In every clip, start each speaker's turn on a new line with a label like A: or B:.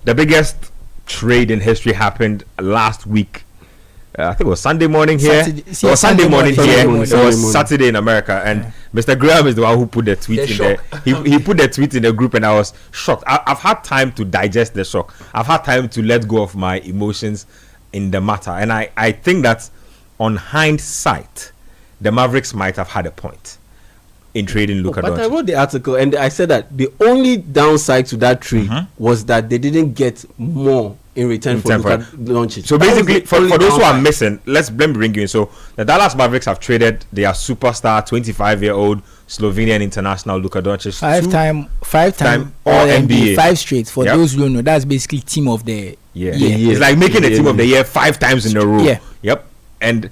A: the biggest trade in history happened last week. I think it was Sunday morning here. Sunday morning here. It was Saturday in America. And Mr. Graham is the one who put the tweet in there. He put the tweet in the group and I was shocked. I've had time to digest the shock. I've had time to let go of my emotions in the matter. And I think that on hindsight, the Mavericks might have had a point in trading Luka Dončić.
B: But I wrote the article and I said that the only downside to that trade was that they didn't get more in return for Luka Dončić.
A: So basically, for those who are missing, let me bring you in. So the Dallas Mavericks have traded their superstar, 25-year-old Slovenian international Luka Dončić.
C: Five-time All NBA, 5 straight. For those who don't know, that's basically team of the year.
A: It's like making the team of the year 5 times in a row.
C: Yeah.
A: Yep. And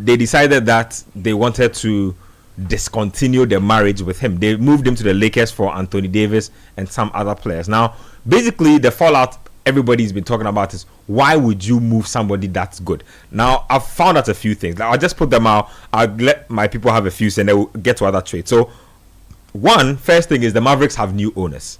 A: they decided that they wanted to discontinue their marriage with him. They moved him to the Lakers for Anthony Davis and some other players. Now, basically, the fallout everybody's been talking about is, why would you move somebody that's good? Now, I've found out a few things. I'll just put them out. I'll let my people have a few and they will get to other trades. So, first thing is the Mavericks have new owners.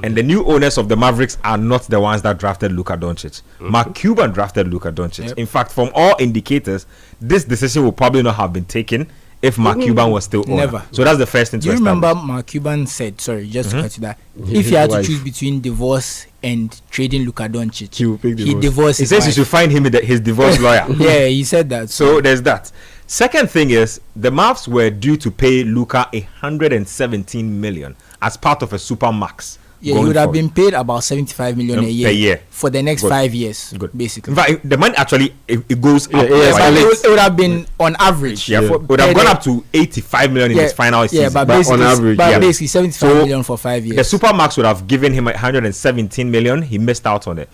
A: And the new owners of the Mavericks are not the ones that drafted Luka Dončić. Mark Cuban drafted Luka Dončić. In fact, from all indicators, this decision will probably not have been taken if Mark Cuban was still owner.
C: Never.
A: So that's the first thing to establish.
C: Do you remember Mark Cuban said, sorry, just to cut you that, if he had to choose between divorce and trading Luka Dončić,
B: he would pick divorce.
C: He divorced his
A: says
C: wife.
A: You should find him his divorce lawyer.
C: Yeah, he said that.
A: So there's that. Second thing is, the Mavs were due to pay Luka $117 million as part of a super max.
C: Yeah, he would have been paid about 75 million a year for the next 5 years, basically.
A: In fact, the money actually it goes up.
C: It would have been on average.
A: It would have gone up to 85 million in his final season.
C: Yeah, but basically, on average, basically 75 million for 5 years.
A: The Supermax would have given him 117 million. He missed out on it.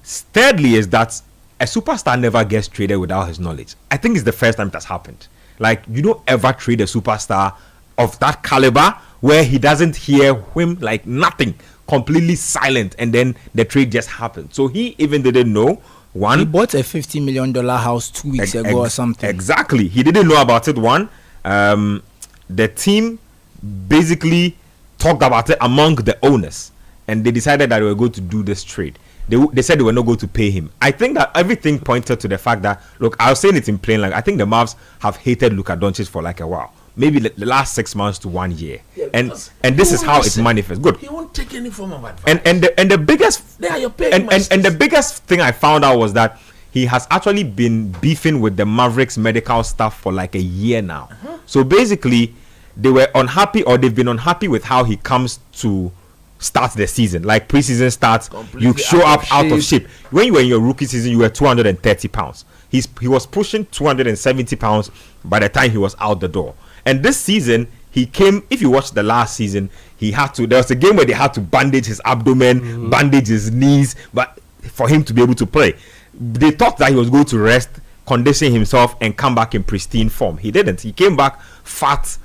A: Thirdly, is that a superstar never gets traded without his knowledge. I think it's the first time that's happened. Like, you don't ever trade a superstar of that caliber where he doesn't hear him, like nothing, completely silent, and then the trade just happened. So he even didn't know.
C: He bought a $50 million house 2 weeks ago or something.
A: Exactly. He didn't know about it. The team basically talked about it among the owners, and they decided that they were going to do this trade. They said they were not going to pay him. I think that everything pointed to the fact that, look, I was saying it in plain language, I think the Mavs have hated Luka Dončić for like a while. Maybe the last 6 months to 1 year, and this is how it manifests. Good.
D: He won't take any form of advice.
A: And the biggest and the biggest thing I found out was that he has actually been beefing with the Mavericks medical staff for like a year now. So basically, they were unhappy, or they've been unhappy with how he comes to start the season. Like preseason starts, completely you show up out of shape. When you were in your rookie season, you were 230 pounds. He was pushing 270 pounds by the time he was out the door. And this season, he came, if you watch the last season, there was a game where they had to bandage his abdomen, bandage his knees, but for him to be able to play. They thought that he was going to rest, condition himself, and come back in pristine form. He didn't. He came back fat,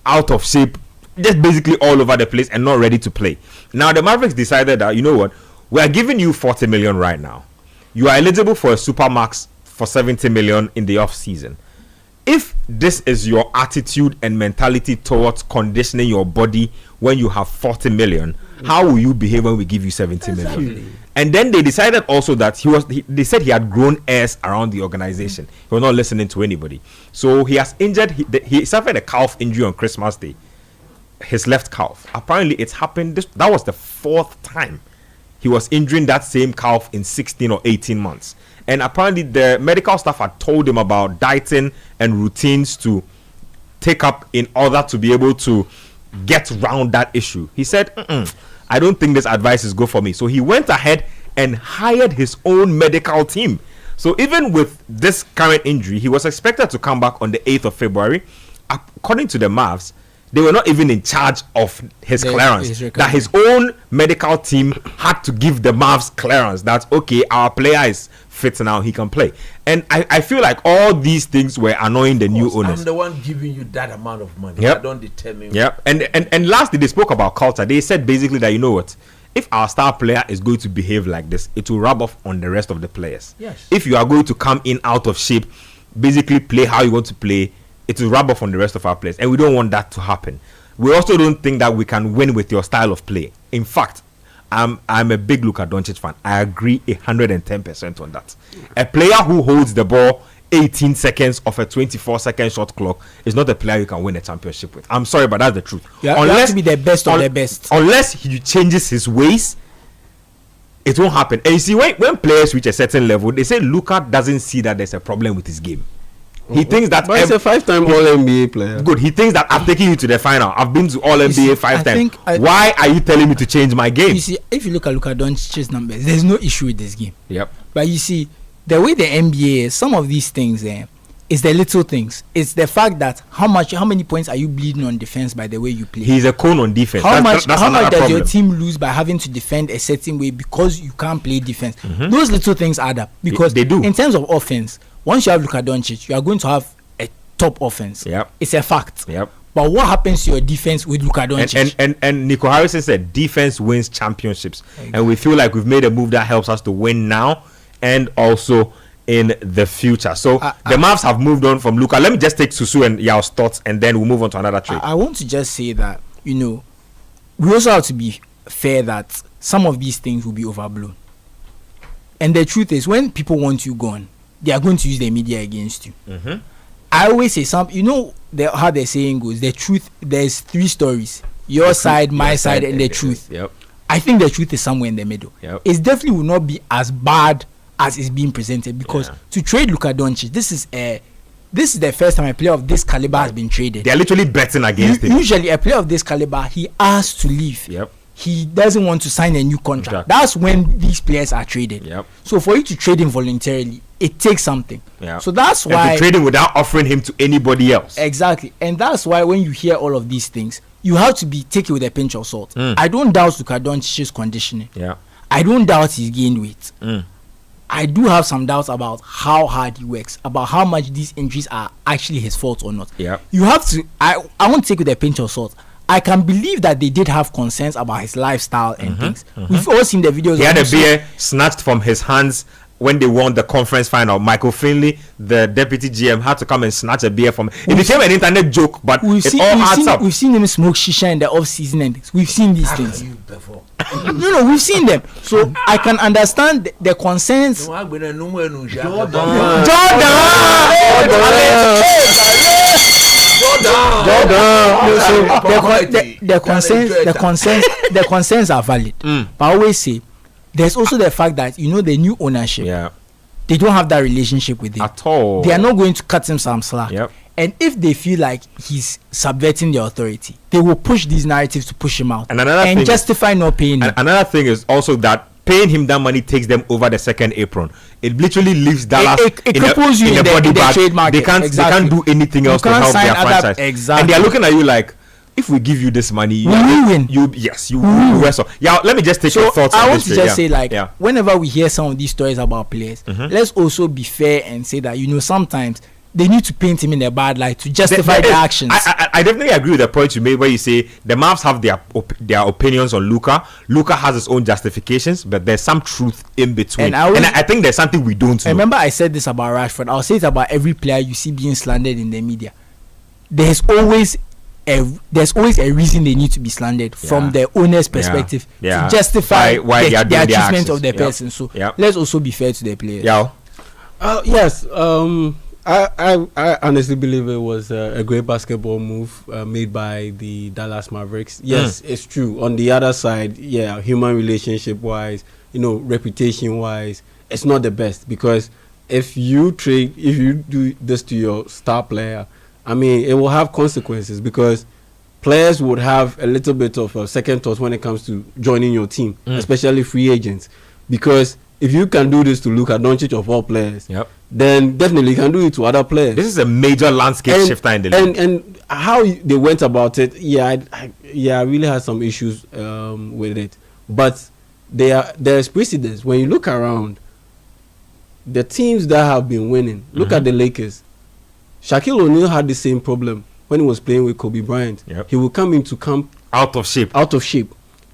A: out of shape, just basically all over the place and not ready to play. Now, the Mavericks decided that, you know what, we are giving you 40 million right now. You are eligible for a supermax for 70 million in the off season. If this is your attitude and mentality towards conditioning your body when you have 40 million, how will you behave when we give you 70 million? And then they decided also that they said he had grown airs around the organization. He was not listening to anybody. So he has injured, he suffered a calf injury on Christmas Day. His left calf. Apparently it's happened, that was the 4th time he was injuring that same calf in 16 or 18 months. And apparently the medical staff had told him about dieting and routines to take up in order to be able to get around that issue. He said, I don't think this advice is good for me. So he went ahead and hired his own medical team. So even with this current injury, he was expected to come back on the 8th of February. According to the Mavs, they were not even in charge of his clearance. That his own medical team had to give the Mavs clearance. That, okay, our player is fit now, he can play. And I feel like all these things were annoying the new owners.
D: I'm the one giving you that amount of money.
A: Yep.
D: I don't determine.
A: Yep. And lastly, they spoke about culture. They said basically that, you know what, if our star player is going to behave like this, it will rub off on the rest of the players.
D: Yes.
A: If you are going to come in out of shape, basically play how you want to play, it will rub off on the rest of our players, and we don't want that to happen. We also don't think that we can win with your style of play. In fact, I'm a big Luka Dončić fan. I agree 110% on that. A player who holds the ball 18 seconds of a 24-second shot clock is not a player you can win a championship with. I'm sorry, but that's the truth.
C: You have to be the best of the best.
A: Unless he changes his ways, it won't happen. And you see, when players reach a certain level, they say Luka doesn't see that there's a problem with his game. He thinks that.
B: But he's a 5-time All-NBA player.
A: Good. He thinks that I'm taking you to the final. I've been to All-NBA 5 times. Why are you telling me to change my game?
C: You see, if you look at Luka Dončić's numbers, there's no issue with this game.
A: Yep.
C: But you see, the way the NBA is, some of these things is the little things. It's the fact that how many points are you bleeding on defense by the way you play?
A: He's a cone on defense.
C: How much does your team lose by having to defend a certain way because you can't play defense? Those little things add up because
A: they do.
C: In terms of offense, once you have Luka Dončić, you are going to have a top offense.
A: Yep.
C: It's a fact.
A: Yep.
C: But what happens to your defense with Luka Dončić?
A: And Nico Harrison said defense wins championships. Exactly. And we feel like we've made a move that helps us to win now and also in the future. So the Mavs have moved on from Luka. Let me just take Susu and Yao's thoughts and then we'll move on to another trade.
C: I want to just say that, we also have to be fair that some of these things will be overblown. And the truth is, when people want you gone, they are going to use the media against you. I always say how the saying goes, the truth, there's 3 stories. Your side, my side, and the truth.
A: Yep.
C: I think the truth is somewhere in the middle.
A: Yep.
C: It definitely will not be as bad as it's being presented because to trade Luka Dončić, this is the first time a player of this caliber has been traded.
A: They're literally betting against him.
C: Usually a player of this caliber, he has to leave.
A: Yep.
C: He doesn't want to sign a new contract. Exactly. That's when these players are traded.
A: Yep.
C: So for you to trade him voluntarily, it takes something.
A: Yep.
C: So that's why
A: to trade him without offering him to anybody else.
C: Exactly. And that's why when you hear all of these things, you have to take it with a pinch of salt. I don't doubt Luka Dončić's conditioning.
A: Yeah.
C: I don't doubt he's gained weight.
A: I
C: do have some doubts about how hard he works, about how much these injuries are actually his fault or not.
A: Yeah.
C: You have to. I want to take it with a pinch of salt. I can believe that they did have concerns about his lifestyle and things. We've all seen the videos.
A: He had a beer snatched from his hands when they won the conference final. Michael Finley, the deputy GM, had to come and snatch a beer from him. It became an internet joke, but it all adds up.
C: We've seen him smoke shisha in the off-season and things. We've seen these things. No, we've seen them. So I can understand the concerns. The concerns are valid. But I always say there's also the fact that the new ownership, they don't have that relationship with him
A: at all.
C: They are not going to cut him some slack. And if they feel like he's subverting the authority, they will push these narratives to push him out and justify not paying him.
A: Another thing is also that paying him that money takes them over the second apron. It literally leaves Dallas
C: in the body bag. Trade market.
A: They can't do anything else to help their franchise.
C: Exactly.
A: And they are looking at you like, if we give you this money, you
C: win.
A: You wrestle. Yeah, let me just take your thoughts.
C: I want to just say, whenever we hear some of these stories about players, let's also be fair and say that sometimes they need to paint him in a bad light to justify their actions.
A: I definitely agree with the point you made where you say the Mavs have their opinions on Luka. Luka has his own justifications, but there's some truth in between. And I think there's something we don't know.
C: Remember I said this about Rashford. I'll say it about every player you see being slandered in the media. There's always a reason they need to be slandered from the owner's perspective to justify the achievement of the person. So let's also be fair to the players.
B: Yes. I honestly believe it was a great basketball move made by the Dallas Mavericks. Yes, it's true. On the other side, human relationship wise, reputation wise, it's not the best, because if you do this to your star player, I mean, it will have consequences, because players would have a little bit of a second thought when it comes to joining your team, especially free agents, because if you can do this to Luka Dončić of all players, then definitely you can do it to other players.
A: This is a major landscape shifter in the league.
B: And how they went about it, I really had some issues with it. But there's precedence. When you look around, the teams that have been winning, look at the Lakers. Shaquille O'Neal had the same problem when he was playing with Kobe Bryant. He would come into camp
A: out of shape.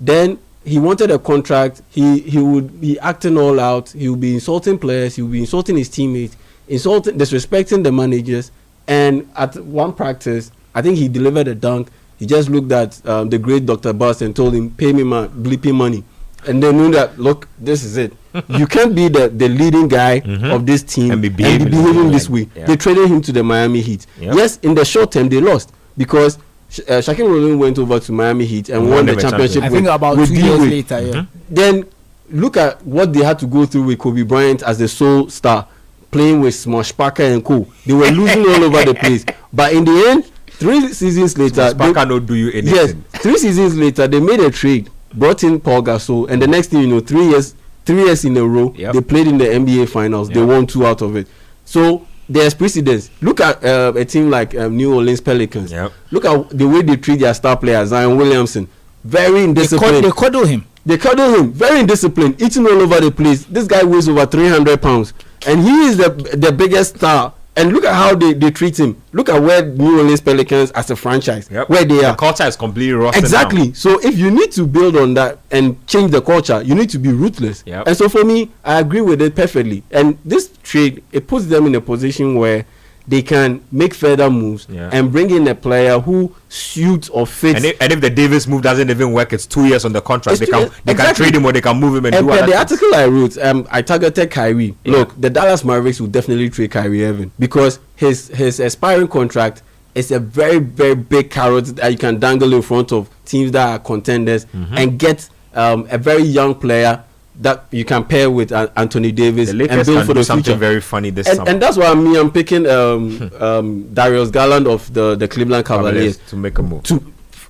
B: Then he wanted a contract. He would be acting all out. He would be insulting players. He would be insulting his teammates, disrespecting the managers. And at one practice, I think he delivered a dunk. He just looked at the great Dr. Buss and told him, "Pay me my bleeping money." and they knew that, look, this is it. You can't be the leading guy of this team
A: and be
B: behaving this way.
A: Yeah.
B: They traded him to the Miami Heat.
A: Yep.
B: Yes, in the short term they lost because Shaquille O'Neal went over to Miami Heat and won the championship.
C: I think about 2 years later. Yeah.
B: Then look at what they had to go through with Kobe Bryant as the sole star, playing with Smosh Parker and co. They were losing all over the place. But in the end, 3 seasons later,
A: Parker don't do you anything.
B: Yes, 3 seasons later, they made a trade, brought in Paul Gasol, and the next thing you know, 3 years in a row, they played in the NBA Finals. They won 2 out of it. So there's precedence. Look at a team like New Orleans Pelicans. Look at the way they treat their star players. Zion Williamson, very indisciplined.
C: They cuddle him.
B: Very indisciplined, eating all over the place. This guy weighs over 300 pounds, and he is the biggest star. And look at how they treat him. Look at where New Orleans Pelicans as a franchise, where they are.
A: The culture is completely rusted.
B: Exactly.
A: Now.
B: So if you need to build on that and change the culture, you need to be ruthless. And so for me, I agree with it perfectly. And this trade, it puts them in a position where they can make further moves and bring in a player who suits or fits.
A: And if the Davis move doesn't even work, it's 2 years on the contract. They can trade him or they can move him and do other
B: the article I wrote, I targeted Kyrie. Look, the Dallas Mavericks will definitely trade Kyrie Irving because his expiring contract is a very, very big carrot that you can dangle in front of teams that are contenders and get a very young player that you can pair with Anthony Davis and build for the
A: something
B: future.
A: Very funny this summer.
B: And that's why I'm picking Darius Garland of the Cleveland Cavaliers
A: to make a move.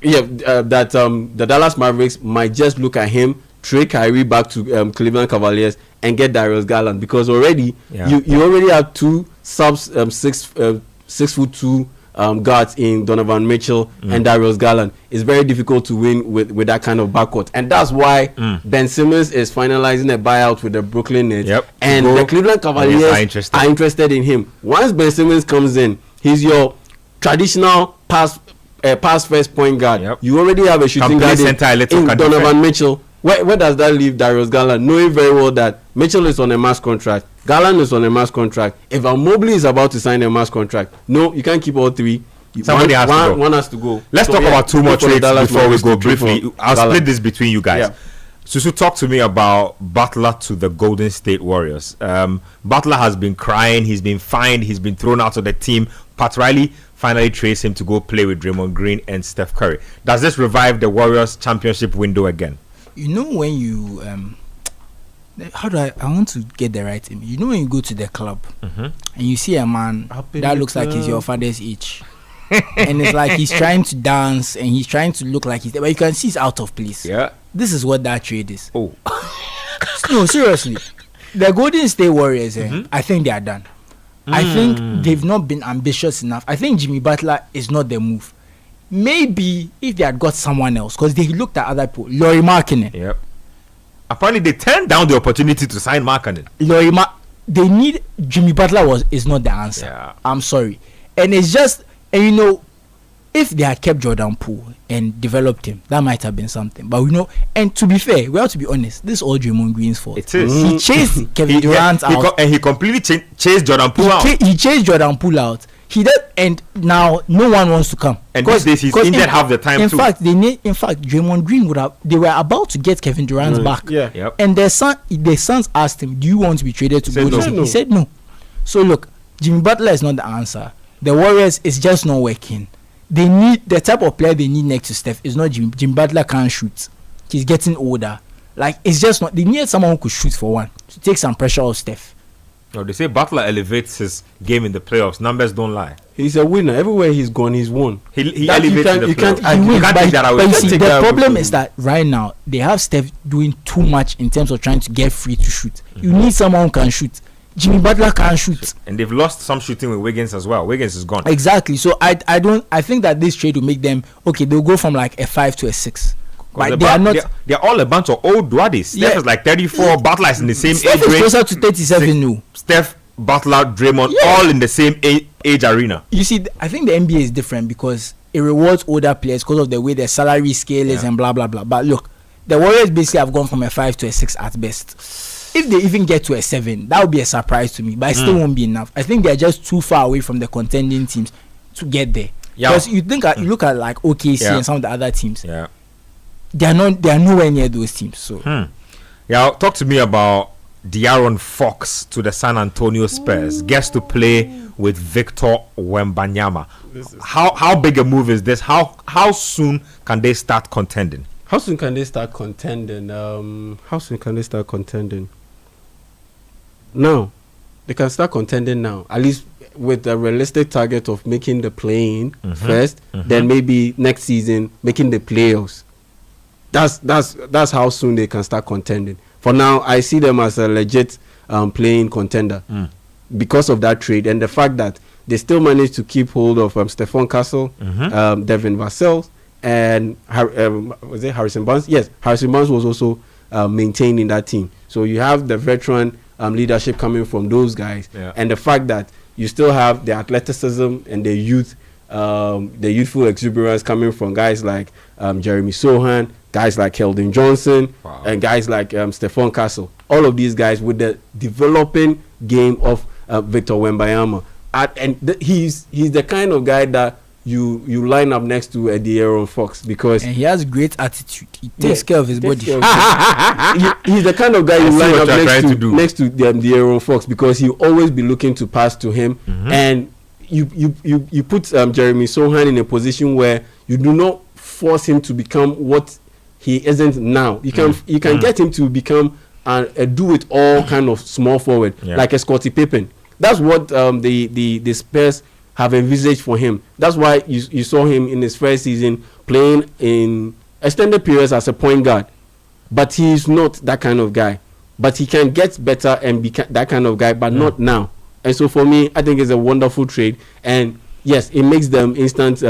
B: The Dallas Mavericks might just look at him, trade Kyrie back to Cleveland Cavaliers and get Darius Garland because already you already have 2 subs 6'2" guards in Donovan Mitchell and Darius Garland. It's very difficult to win with that kind of backcourt, and that's why Ben Simmons is finalizing a buyout with the Brooklyn Nets, and the Cleveland Cavaliers are interested in him. Once Ben Simmons comes in, he's your traditional pass first point guard. You already have a shooting guard in Donovan Mitchell. Where does that leave Darius Garland, knowing very well that Mitchell is on a max contract, Garland is on a mass contract. If Mobley is about to sign a mass contract, no, you can't keep all 3.
A: Somebody has to go.
B: One has to go.
A: Let's talk about 2 more trades before we go briefly. I'll split this between you guys. Susu, talk to me about Butler to the Golden State Warriors. Butler has been crying. He's been fined. He's been thrown out of the team. Pat Riley finally traced him to go play with Draymond Green and Steph Curry. Does this revive the Warriors championship window again?
C: You know when you how do I want to get the right image. You know when you go to the club and you see a man that looks like he's your father's age and it's like he's trying to dance and he's trying to look like he's there, but you can see he's out of place. This is what that trade is. No, seriously, the Golden State Warriors, I think they are done. I think they've not been ambitious enough. I think Jimmy Butler is not the move. Maybe if they had got someone else, because they looked at other people, Lauri Markkanen.
A: Apparently they turned down the opportunity to sign Markkanen.
C: They need Jimmy Butler is not the answer. I'm sorry. And it's just, and you know, if they had kept Jordan Poole and developed him, that might have been something. But and to be fair, we have to be honest, this is all Draymond Green's fault.
A: It is.
C: He chased Kevin Durant out.
A: And he completely chased Jordan Poole out.
C: He chased Jordan Poole out. He did, and now no one wants to come.
A: And these days he's injured half the time too.
C: In fact, Draymond Green they were about to get Kevin Durant back. And their sons asked him, "Do you want to be traded to Golden State?" He said no. So look, Jimmy Butler is not the answer. The Warriors is just not working. They need the type of player they need next to Steph is not Jimmy. Jimmy Butler can't shoot. He's getting older. Like it's just not. They need someone who could shoot for one to take some pressure off Steph.
A: No, they say Butler elevates his game in the playoffs. Numbers don't lie.
B: He's a winner. Everywhere he's gone, he's won.
A: He elevates in the playoffs.
C: You can't take that away. But you see, the problem is that right now, they have Steph doing too much in terms of trying to get free to shoot. You need someone who can shoot. Jimmy Butler can't shoot.
A: And they've lost some shooting with Wiggins as well. Wiggins is gone.
C: Exactly. So I think that this trade will make them, okay, they'll go from like a 5 to a 6. But they are not.
A: They're all a bunch of old dwaddies. Steph is like 34. Butler is in the same
C: Steph
A: age range.
C: Steph is closer to 37 now.
A: Steph, Butler, Draymond, all in the same age arena.
C: You see, I think the NBA is different because it rewards older players because of the way their salary scale is and blah blah blah. But look, the Warriors basically have gone from a 5 to a 6 at best. If they even get to a 7, that would be a surprise to me. But it still won't be enough. I think they're just too far away from the contending teams to get there. Because you look at like OKC and some of the other teams. They are nowhere near those teams. So
A: Yeah, talk to me about De'Aaron Fox to the San Antonio Spurs. Gets to play with Victor Wembanyama. How big a move is this? How soon can they start contending?
B: How soon can they start contending? Now. They can start contending now, at least with a realistic target of making the play-in first, then maybe next season making the playoffs. That's how soon they can start contending. For now, I see them as a legit play-in contender because of that trade and the fact that they still managed to keep hold of Stephon Castle, Devin Vassell, and was it Harrison Barnes? Yes, Harrison Barnes was also maintained in that team. So you have the veteran leadership coming from those guys, and the fact that you still have the athleticism and the youth, the youthful exuberance coming from guys like Jeremy Sohan, guys like Keldon Johnson, and guys like Stephon Castle. All of these guys with the developing game of Victor Wembanyama, he's the kind of guy that you line up next to De'Aaron Fox because
C: and he has great attitude. He takes care of his body.
B: He's the kind of guy you line up next to De'Aaron Fox because he'll always be looking to pass to him, and you put Jeremy Sohan in a position where you do not force him to become what he isn't now. You can get him to become a do-it-all kind of small forward like a Scottie Pippen. That's what the Spurs have envisaged for him. That's why you saw him in his first season playing in extended periods as a point guard. But he's not that kind of guy. But he can get better and be that kind of guy, but not now. And so for me, I think it's a wonderful trade. And yes, it makes them instant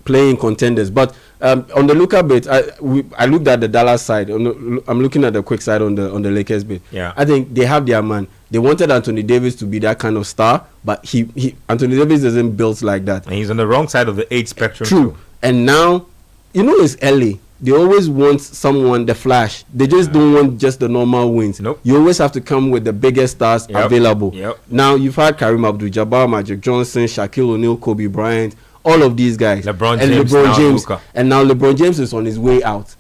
B: playing contenders. But on the Luka bit, I looked at the Dallas side. I'm looking at the quick side on the Lakers bit.
A: Yeah.
B: I think they have their man. They wanted Anthony Davis to be that kind of star, but Anthony Davis isn't built like that.
A: And he's on the wrong side of the age spectrum.
B: True. Too. And now, it's LA. They always want someone, the flash. They just don't want just the normal wins.
A: Nope.
B: You always have to come with the biggest stars available.
A: Yep.
B: Now, you've had Kareem Abdul-Jabbar, Magic Johnson, Shaquille O'Neal, Kobe Bryant, all of these guys.
A: LeBron James.
B: And now LeBron James is on his way out.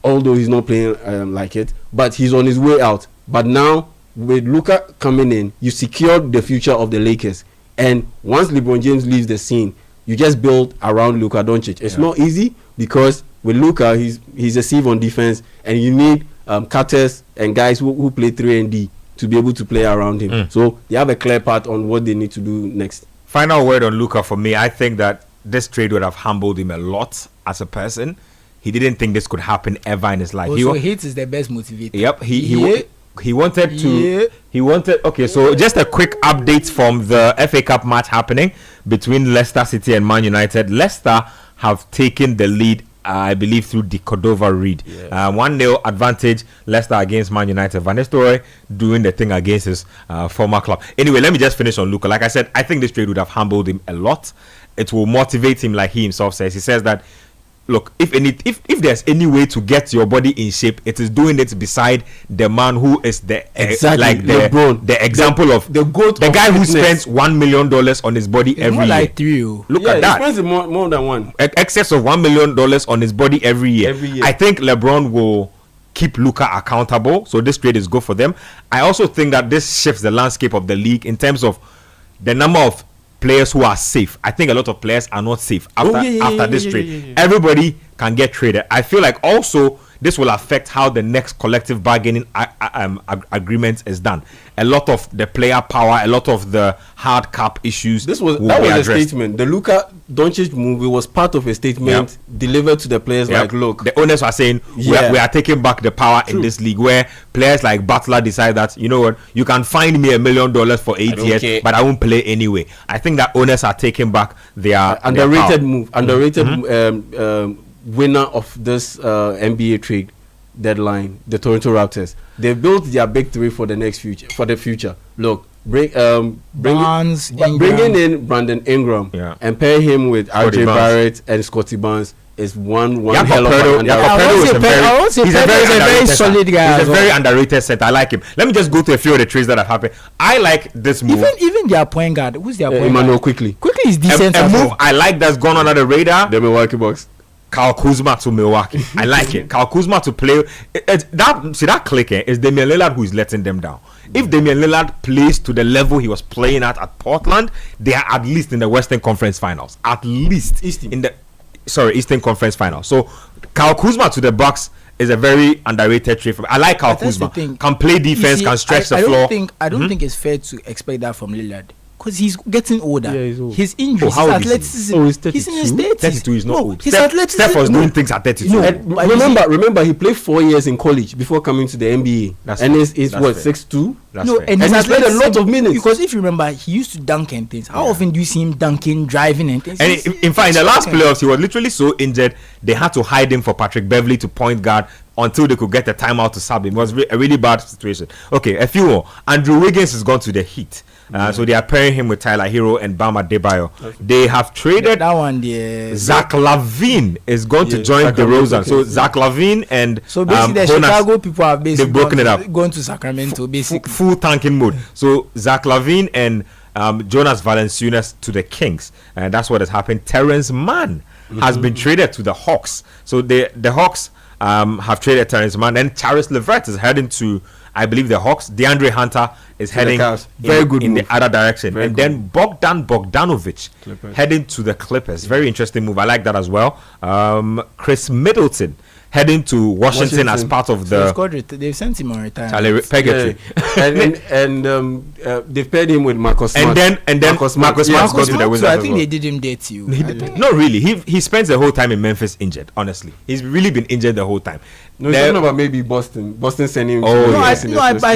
B: Although he's not playing like it, but he's on his way out. But now, with Luka coming in, you secured the future of the Lakers. And once LeBron James leaves the scene, you just build around Luka Dončić. It's not easy because with Luka, he's a sieve on defense, and you need cutters and guys who play 3 and D to be able to play around him. So they have a clear path on what they need to do next.
A: Final word on Luka for me. I think that this trade would have humbled him a lot as a person. He didn't think this could happen ever in his life.
C: Also, hate is the best motivator.
A: Yep. He wanted to. He wanted. Okay, so just a quick update from the FA Cup match happening between Leicester City and Man United. Leicester have taken the lead, I believe, through the Cordova Reed. 1-0 advantage, Leicester against Man United. Van Nistelrooy doing the thing against his former club. Anyway, let me just finish on Luka. Like I said, I think this trade would have humbled him a lot. It will motivate him, like he himself says. He says that, look, if there's any way to get your body in shape, it is doing it beside the man who is the the example of
B: the goat,
A: the guy who spends $1 million on his body every year.
C: Like 3.
A: Look at that.
B: He spends more than one.
A: Excess of $1 million on his body every year. I think LeBron will keep Luka accountable, so this trade is good for them. I also think that this shifts the landscape of the league in terms of the number of players who are safe. I think a lot of players are not safe after this trade. Everybody can get traded. I feel like also this will affect how the next collective bargaining agreement is done. A lot of the player power, a lot of the hard cap issues. That was
B: a statement. The Luka Dončić move was part of a statement delivered to the players. Like, look,
A: the owners are saying we are taking back the power in this league, where players like Butler decide that, you know what, you can find me $1 million for 8 years, but I won't play anyway. I think that owners are taking back their
B: underrated move. Winner of this NBA trade deadline, the Toronto Raptors. They built their big three for the future. Look, bringing in Brandon Ingram and pair him with RJ Barrett and Scottie Barnes is one hell of an
A: he's a very solid guy. He's a very underrated set. I like him. Let me just go to a few of the trades that have happened. I like this move.
C: Even their point guard. Who's their point guard?
B: Emmanuel Quickly
C: is decent.
A: A move I like that's gone under the radar.
B: The Milwaukee Bucks.
A: Kyle Kuzma to Milwaukee. I like it. Kyle Kuzma to play. That click is Damian Lillard who is letting them down. If Damian Lillard plays to the level he was playing at Portland, they are at least in the Western Conference Finals. At least Eastern Conference Finals. So Kyle Kuzma to the Bucks is a very underrated trade. I like Kyle Kuzma. Can play defense, can stretch the floor.
C: I don't think it's fair to expect that from Lillard. Because he's getting older. Yeah,
B: he's old.
C: His injuries, his athleticism.
B: He's
C: in his 30s.
A: 32 is not old.
C: His athleticism.
A: Steph was doing things at 32.
B: No, remember, he played 4 years in college before coming to the NBA.
A: He's
B: what, 6'2"?
C: And
B: he's played a lot of minutes.
C: Because if you remember, he used to dunk and things. How often do you see him dunking, driving and things?
A: And in fact, in the last playoffs, he was literally so injured, they had to hide him for Patrick Beverley to point guard until they could get the timeout to sub him. It was a really bad situation. Okay, a few more. Andrew Wiggins has gone to the Heat. So they are pairing him with Tyler Hero and Bam Adebayo. Okay. They have traded
C: that one.
A: Zach LaVine is going to join DeRozan. So Zach LaVine and
C: so basically the Chicago people have basically
A: broken it up.
C: Going to Sacramento basically
A: full tanking mode. So Zach LaVine and Jonas Valanciunas to the Kings, and that's what has happened. Terrence Mann has been traded to the Hawks. So the Hawks have traded Terrence Mann, and Charis LeVert is heading to, I believe, the Hawks. DeAndre Hunter is heading in the other direction. Then Bogdan Bogdanovic heading to the Clippers. Very interesting move. I like that as well. Chris Middleton heading to Washington as part of
C: they've sent him on retirement.
B: And they've paired him with Marcus Smart.
A: And then Marcus Smart goes to the Wizards.
C: So I think they did him dirty.
A: Not really. He spends the whole time in Memphis injured. Honestly, he's really been injured the whole time.
B: No, it's not about maybe Boston sending him.
C: I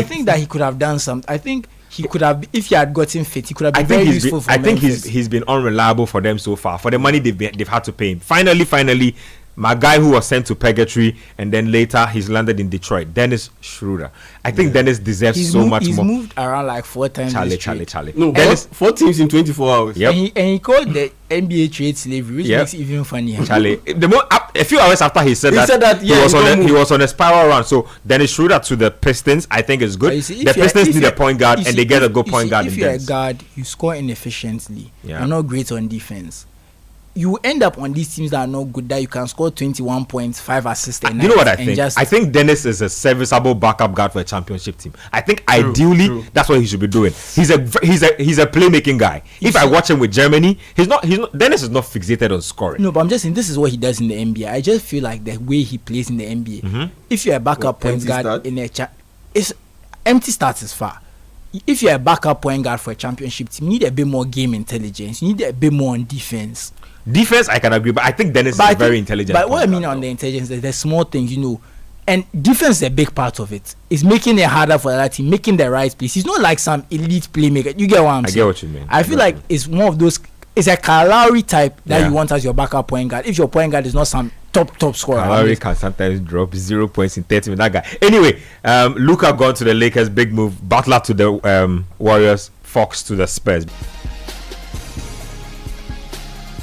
C: think that he could have done something. I think he could have, if he had gotten fit, he could have been very useful for Memphis.
A: I think he's been unreliable for them so far. For the money they've had to pay him. Finally, my guy who was sent to purgatory and then later he's landed in Detroit, Dennis Schroeder. I think Dennis deserves much more.
C: He's moved around like 4 times.
A: Charlie.
B: No, Dennis, 4 teams in 24 hours.
A: Yep.
C: And he called the NBA trade slavery, which makes it even funnier.
A: Charlie, a few hours after he said that he was on a spiral run. So Dennis Schroeder to the Pistons, I think is good. The Pistons need a point guard, and they get a good point guard.
C: If you're a guard, you score inefficiently. You're not great on defense. You end up on these teams that are not good, that you can score 21 points, 5 assists. And
A: you know what I think? I think Dennis is a serviceable backup guard for a championship team. I think ideally that's what he should be doing. He's a playmaking guy. If I watch him with Germany, Dennis is not fixated on scoring.
C: No, but I'm just saying this is what he does in the NBA. I just feel like the way he plays in the NBA. If you're a backup point guard in a it's empty stats is far. If you're a backup point guard for a championship team, you need a bit more game intelligence. You need a bit more on defense.
A: Defense, I can agree, but I think Dennis is very intelligent.
C: But what I mean on the intelligence is the small things, and defense is a big part of it. It's making it harder for the other team, making the right place. He's not like some elite playmaker. You get what I'm saying?
A: I get what you mean.
C: I feel like it's one of those. It's a Kyle Lowry type that you want as your backup point guard. If your point guard is not some top scorer,
A: Kyle Lowry can sometimes drop 0 points in 30 minutes. That guy. Anyway, Luka gone to the Lakers, big move. Butler to the Warriors. Fox to the Spurs.